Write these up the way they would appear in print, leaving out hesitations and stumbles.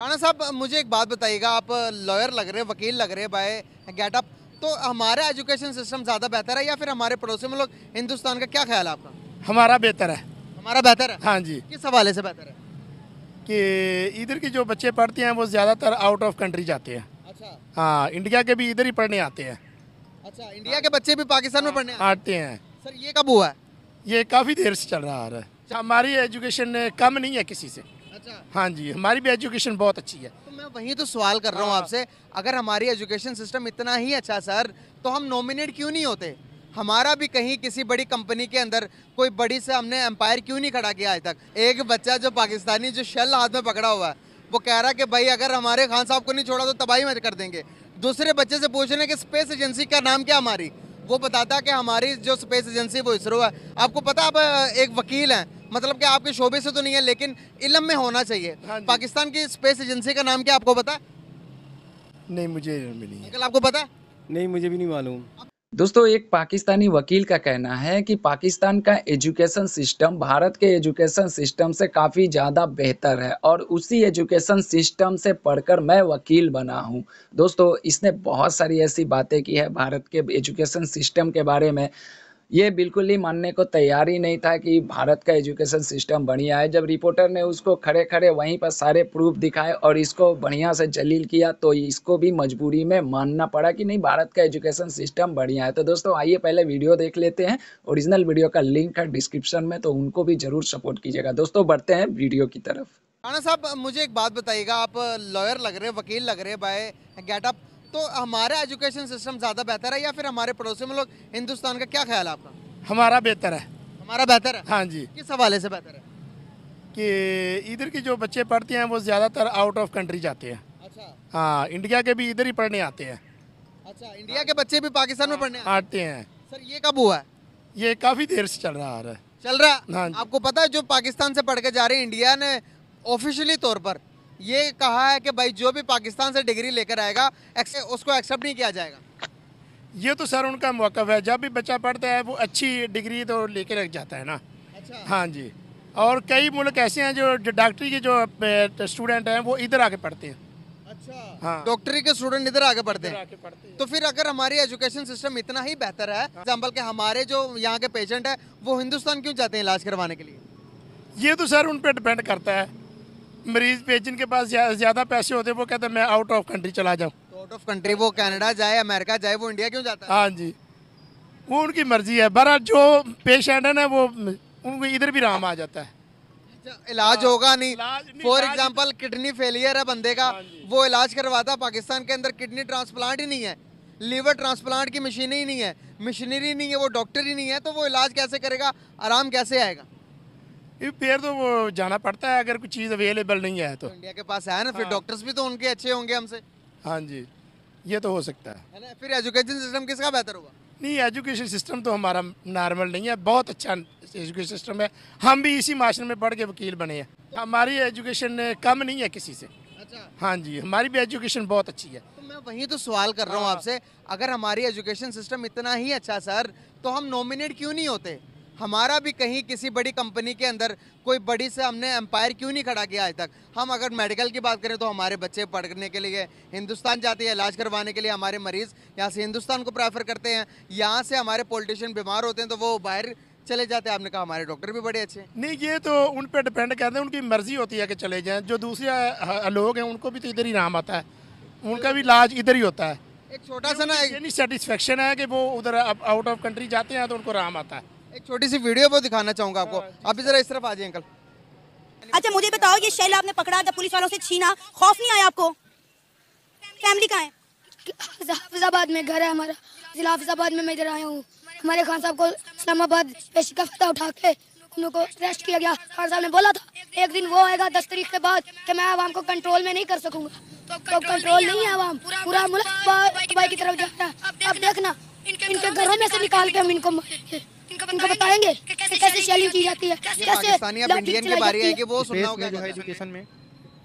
राणा साहब, मुझे एक बात बताइएगा। आप लॉयर लग रहे हैं, वकील लग रहे हैं बाय गेटअप। तो हमारा एजुकेशन सिस्टम ज़्यादा बेहतर है या फिर हमारे पड़ोसी मुल्क हिंदुस्तान का? क्या ख्याल है आपका? हमारा बेहतर है। हमारा बेहतर है। हाँ जी, किस हवाले से बेहतर है? कि इधर के जो बच्चे पढ़ते हैं वो ज़्यादातर आउट ऑफ कंट्री जाते हैं। अच्छा हाँ, इंडिया के भी इधर ही पढ़ने आते हैं। अच्छा, इंडिया के बच्चे भी पाकिस्तान में पढ़ने आते आते हैं। हैं? सर, ये कब हुआ है? ये काफ़ी देर से चल रहा है। हमारी एजुकेशन कम नहीं है किसी से। अच्छा, हाँ जी, हमारी भी एजुकेशन बहुत अच्छी है। तो मैं वही तो सवाल कर रहा हूँ आपसे। अगर हमारी एजुकेशन सिस्टम इतना ही अच्छा सर, तो हम नॉमिनेट क्यों नहीं होते? हमारा भी कहीं किसी बड़ी कंपनी के अंदर कोई बड़ी से हमने एम्पायर क्यों नहीं खड़ा किया आज तक? एक बच्चा जो पाकिस्तानी जो शेल हाथ में पकड़ा हुआ है, वो कह रहा है कि भाई अगर हमारे खान साहब को नहीं छोड़ा तो तबाही मच कर देंगे। दूसरे बच्चे से पूछ रहे हैं कि स्पेस एजेंसी का नाम क्या हमारी, वो बताता है कि हमारी जो स्पेस एजेंसी वो इसरो है। आपको पता, आप एक वकील हैं, मतलब कि आपके शोबे से तो नहीं है लेकिन इल्म में होना चाहिए। हाँ जी। पाकिस्तान की स्पेस एजेंसी का नाम क्या आपको पता है? नहीं, मुझे मिली है। अंकल, आपको पता है? नहीं, मुझे भी नहीं मालूम। दोस्तों, एक पाकिस्तानी वकील का कहना है कि पाकिस्तान का एजुकेशन सिस्टम भारत के एजुकेशन सिस्टम से काफ़ी ज़्यादा बेहतर है और उसी एजुकेशन सिस्टम से पढ़कर मैं वकील बना हूं। दोस्तों, इसने बहुत सारी ऐसी बातें की है भारत के एजुकेशन सिस्टम के बारे में। ये बिल्कुल ही मानने को तैयार ही नहीं था कि भारत का एजुकेशन सिस्टम बढ़िया है। जब रिपोर्टर ने उसको खड़े खड़े वहीं पर सारे प्रूफ दिखाए और इसको बढ़िया से जलील किया, तो इसको भी मजबूरी में मानना पड़ा कि नहीं, भारत का एजुकेशन सिस्टम बढ़िया है। तो दोस्तों, आइए पहले वीडियो देख लेते हैं। ओरिजिनल वीडियो का लिंक है डिस्क्रिप्शन में, तो उनको भी जरूर सपोर्ट कीजिएगा। दोस्तों, बढ़ते हैं वीडियो की तरफ। राणा साहब, मुझे एक बात बताइएगा। आप लॉयर लग रहे हैं, वकील लग रहे हैं बाय गेटअप। तो हमारा एजुकेशन सिस्टम ज़्यादा बेहतर है या फिर हमारे पड़ोसी मुल्क हिंदुस्तान का? क्या ख्याल है आपका? हमारा बेहतर है। हमारा बेहतर है। हाँ जी, किस हवाले से बेहतर है? कि इधर के जो बच्चे पढ़ते हैं वो ज़्यादातर आउट ऑफ कंट्री जाते हैं। अच्छा हाँ, इंडिया के भी इधर ही पढ़ने आते हैं। अच्छा, इंडिया के बच्चे भी पाकिस्तान में पढ़ने आते आते हैं। हैं? सर, ये कब हुआ है? ये काफ़ी देर से चल रहा है। चल रहा है। हाँ जी। आपको पता है, जो पाकिस्तान से पढ़ के जा रहे हैं, इंडिया ने ऑफिशियली तौर पर ये कहा है कि भाई जो भी पाकिस्तान से डिग्री लेकर आएगा उसको एक्सेप्ट नहीं किया जाएगा। ये तो सर उनका मौक़िफ़ है। जब भी बच्चा पढ़ता है वो अच्छी डिग्री तो लेके रख जाता है ना। अच्छा हाँ जी, और कई मुल्क ऐसे हैं जो डॉक्टरी के जो स्टूडेंट हैं वो इधर आके पढ़ते हैं। अच्छा, हाँ। डॉक्टरी के स्टूडेंट इधर आगे पढ़ते इधर हैं। आके पढ़ते हैं। तो फिर अगर हमारी एजुकेशन सिस्टम इतना ही बेहतर है, एग्जाम्पल के हमारे जो यहाँ के पेशेंट है वो हिंदुस्तान क्यों जाते हैं इलाज करवाने के लिए? ये तो सर उन पर डिपेंड करता है। मरीज पे जिनके पास ज़्यादा पैसे होते हैं वो कहते हैं मैं आउट ऑफ कंट्री चला जाऊँ। तो आउट ऑफ कंट्री वो कनाडा जाए, अमेरिका जाए, वो इंडिया क्यों जाता है? हाँ जी, वो उनकी मर्जी है। बहरहाल जो पेशेंट है ना वो उनको इधर भी आराम आ जाता है। अच्छा, इलाज होगा नहीं। इलाज नहीं, फॉर इलाज- एग्जाम्पल किडनी फेलियर है बंदे का, हाँ जी। वो इलाज करवाता, पाकिस्तान के अंदर किडनी ट्रांसप्लांट ही नहीं है, लीवर ट्रांसप्लांट की मशीन ही नहीं है, मशीनरी नहीं है, वो डॉक्टर ही नहीं है, तो वो इलाज कैसे करेगा? आराम कैसे आएगा? ये फिर तो वो जाना पड़ता है अगर कोई चीज़ अवेलेबल नहीं है तो। तो इंडिया के पास है ना, फिर हाँ। डॉक्टर्स भी तो उनके अच्छे होंगे हमसे, हाँ जी, ये तो हो सकता है ना? फिर एजुकेशन सिस्टम किसका बेहतर होगा? नहीं, एजुकेशन सिस्टम तो हमारा नॉर्मल नहीं है, बहुत अच्छा एजुकेशन सिस्टम है। हम भी इसी माशरे में पढ़ के वकील बने हैं। हमारी एजुकेशन कम नहीं है किसी से। अच्छा, हाँ जी, हमारी भी एजुकेशन बहुत अच्छी है। तो मैं वही तो सवाल कर रहा हूँ आपसे। अगर हमारी एजुकेशन सिस्टम इतना ही अच्छा सर, तो हम नॉमिनेट क्यों नहीं होते? हमारा भी कहीं किसी बड़ी कंपनी के अंदर कोई बड़ी से हमने एम्पायर क्यों नहीं खड़ा किया आज तक? हम अगर मेडिकल की बात करें तो हमारे बच्चे पढ़ने के लिए हिंदुस्तान जाते हैं, इलाज करवाने के लिए हमारे मरीज़ यहाँ से हिंदुस्तान को प्रेफर करते हैं। यहाँ से हमारे पॉलिटिशियन बीमार होते हैं तो वो बाहर चले जाते हैं। आपने कहा हमारे डॉक्टर भी बड़े अच्छे हैं। नहीं, ये तो उन पर डिपेंड करते हैं, उनकी मर्जी होती है कि चले जाएं। जो दूसरे लोग हैं उनको भी तो इधर ही आराम आता है, उनका भी इलाज इधर ही होता है। एक छोटा सा ना, ये नहीं सेटिस्फेक्शन है कि वो उधर आउट ऑफ कंट्री जाते हैं तो उनको आराम आता है। एक छोटी सी वीडियो वो दिखाना चाहूँगा आपको। आप जरा इस तरफ आ जाइए अंकल। अच्छा, मुझे बताओ, ये शेल आपने पकड़ा था, पुलिस वालों से छीना, खौफ नहीं आया आपको? फैमिली कहाँ है? हाफिजाबाद में घर है हमारा। जिला हाफिजाबाद में मैं इधर आया हूँ। हमारे खान साहब को इस्लामाबाद पेशी का फायदा उठा के उन लोगों को अरेस्ट किया गया। खान साहब ने बोला था एक दिन वो आएगा 10 तारीख के बाद कि मैं आवाम को कंट्रोल में नहीं कर सकूंगा। तो कंट्रोल नहीं है, आवाम पूरा मुल्क दुबई की तरफ जा रहा है। अब देखना, इनके घरों में से निकाल के हम इनको मारेंगे। इनको बताएंगे कि कैसे शेलिंग की जाती है, ये कैसे पाकिस्तानी अब इंडियन की बारी है कि वो सुनना होगा। जो है एजुकेशन में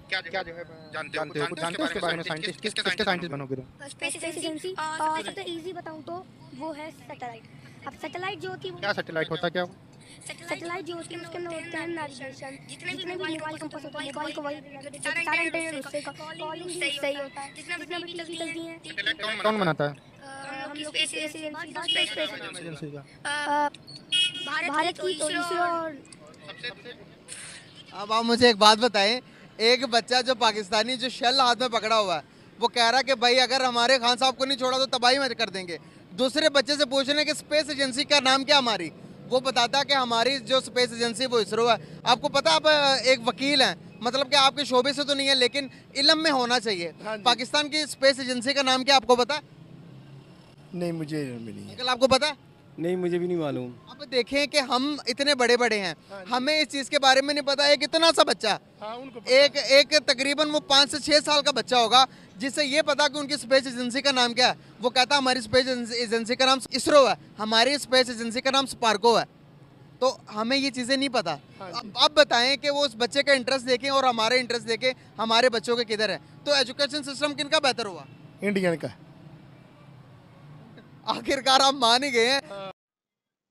क्या जो है जानते हो उसके बारे में? साइंटिस्ट किसके साइंटिस्ट बनोगे तुम? Space agency. सबसे इजी बताऊं तो वो है सैटेलाइट। अब सैटेलाइट जो होती है क्या सैटेलाइट होता क्या? सैटेलाइट जो होती है उसके अंदर होते हैं नेविगेशन, जितने भी मोबाइल कंपास होता है मोबाइल को वही सारा इंटरनेट उससे कॉलिंग भी सही होता है, जितना भी टीवी चलती है। कौन बनाता है? हम लोग स्पेस एजेंसी का। भारत की तो इसरो और अब आप मुझे एक बात बताएं, एक बच्चा जो पाकिस्तानी जो शेल हाथ में पकड़ा हुआ है वो कह रहा है कि भाई अगर हमारे खान साहब को नहीं छोड़ा तो तबाही में कर देंगे। दूसरे बच्चे से पूछ रहे हैं कि स्पेस एजेंसी का नाम क्या हमारी, वो बताता है कि हमारी जो स्पेस एजेंसी वो इसरो है। आपको पता है, आप एक वकील हैं, मतलब कि आपके शोबे से तो नहीं है लेकिन इल्म में होना चाहिए। पाकिस्तान की स्पेस एजेंसी का नाम क्या आपको पता है? नहीं, मुझे नहीं है। अंकल आपको पता है? नहीं, मुझे भी नहीं मालूम। अब देखें कि हम इतने बड़े बड़े हैं, हमें इस चीज़ के बारे में नहीं पता। एक इतना सा बच्चा, एक तकरीबन वो 5 से 6 साल का बच्चा होगा जिससे ये पता कि उनकी स्पेस एजेंसी का नाम क्या है। वो कहता है हमारी स्पेस एजेंसी का नाम इसरो है, हमारी स्पेस एजेंसी का नाम स्पार्को है। तो हमें ये चीज़ें नहीं पता। अब बताएं कि वो उस बच्चे का इंटरेस्ट देखें और हमारे इंटरेस्ट देखें, हमारे बच्चों के किधर है। तो एजुकेशन सिस्टम किनका बेहतर हुआ? इंडियन का। आखिरकार आप मान ही गए हैं।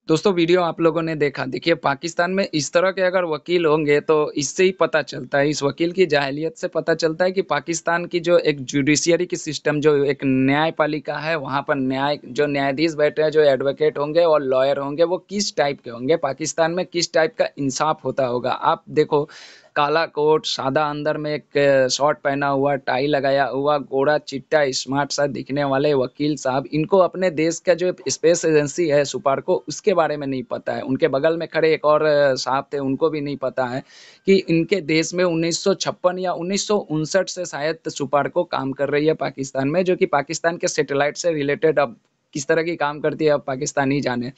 दोस्तों वीडियो आप लोगों ने देखा। देखिए पाकिस्तान में इस तरह के अगर वकील होंगे तो इससे ही पता चलता है, इस वकील की जाहिलियत से पता चलता है कि पाकिस्तान की जो एक जुडिशियरी की सिस्टम, जो एक न्यायपालिका है, वहाँ पर जो न्यायाधीश बैठे हैं, जो एडवोकेट होंगे और लॉयर होंगे, वो किस टाइप के होंगे, पाकिस्तान में किस टाइप का इंसाफ होता होगा। आप देखो, काला कोट, सादा अंदर में एक शॉर्ट पहना हुआ, टाई लगाया हुआ, गोरा चिट्टा स्मार्ट सा दिखने वाले वकील साहब, इनको अपने देश का जो स्पेस एजेंसी है सुपार्को, उसके बारे में नहीं पता है। उनके बगल में खड़े एक और साहब थे, उनको भी नहीं पता है कि इनके देश में 1956 या 1959 से शायद सुपार्को काम कर रही है पाकिस्तान में, जो कि पाकिस्तान के सैटेलाइट से रिलेटेड अब किस तरह की काम करती है अब पाकिस्तान ही जाने।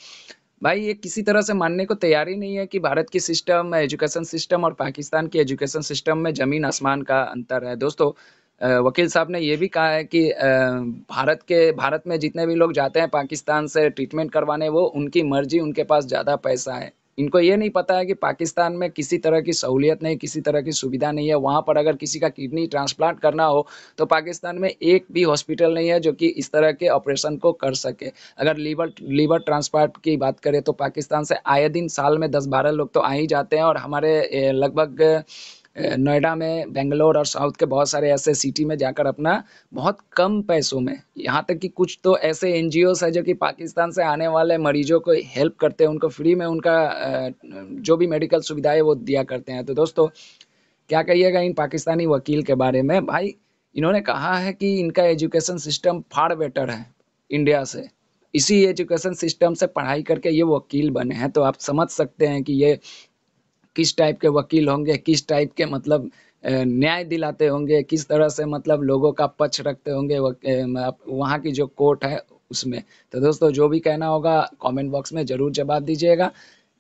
भाई ये किसी तरह से मानने को तैयार ही नहीं है कि भारत की सिस्टम, एजुकेशन सिस्टम और पाकिस्तान की एजुकेशन सिस्टम में ज़मीन आसमान का अंतर है। दोस्तों वकील साहब ने ये भी कहा है कि भारत में जितने भी लोग जाते हैं पाकिस्तान से ट्रीटमेंट करवाने, वो उनकी मर्जी, उनके पास ज़्यादा पैसा है। इनको ये नहीं पता है कि पाकिस्तान में किसी तरह की सहूलियत नहीं, किसी तरह की सुविधा नहीं है। वहाँ पर अगर किसी का किडनी ट्रांसप्लांट करना हो तो पाकिस्तान में एक भी हॉस्पिटल नहीं है जो कि इस तरह के ऑपरेशन को कर सके। अगर लीवर ट्रांसप्लांट की बात करें तो पाकिस्तान से आए दिन साल में 10-12 लोग तो आ ही जाते हैं, और हमारे लगभग नोएडा में, बेंगलोर और साउथ के बहुत सारे ऐसे सिटी में जाकर अपना बहुत कम पैसों में, यहाँ तक कि कुछ तो ऐसे एनजीओस है जो कि पाकिस्तान से आने वाले मरीजों को हेल्प करते हैं, उनको फ्री में उनका जो भी मेडिकल सुविधाएं वो दिया करते हैं। तो दोस्तों क्या कहिएगा इन पाकिस्तानी वकील के बारे में। भाई इन्होंने कहा है कि इनका एजुकेशन सिस्टम फार बेटर है इंडिया से, इसी एजुकेशन सिस्टम से पढ़ाई करके ये वकील बने हैं। तो आप समझ सकते हैं कि ये किस टाइप के वकील होंगे, किस टाइप के मतलब न्याय दिलाते होंगे, किस तरह से मतलब लोगों का पक्ष रखते होंगे वहाँ की जो कोर्ट है उसमें। तो दोस्तों जो भी कहना होगा कमेंट बॉक्स में ज़रूर जवाब दीजिएगा।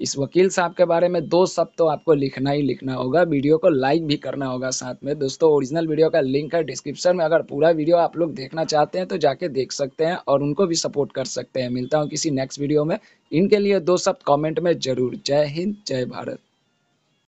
इस वकील साहब के बारे में 2 शब्द तो आपको लिखना ही लिखना होगा, वीडियो को लाइक भी करना होगा साथ में। दोस्तों ओरिजिनल वीडियो का लिंक है डिस्क्रिप्शन में, अगर पूरा वीडियो आप लोग देखना चाहते हैं तो जाके देख सकते हैं और उनको भी सपोर्ट कर सकते हैं। मिलता हूँ किसी नेक्स्ट वीडियो में, इनके लिए 2 शब्द कमेंट में ज़रूर। जय हिंद, जय भारत।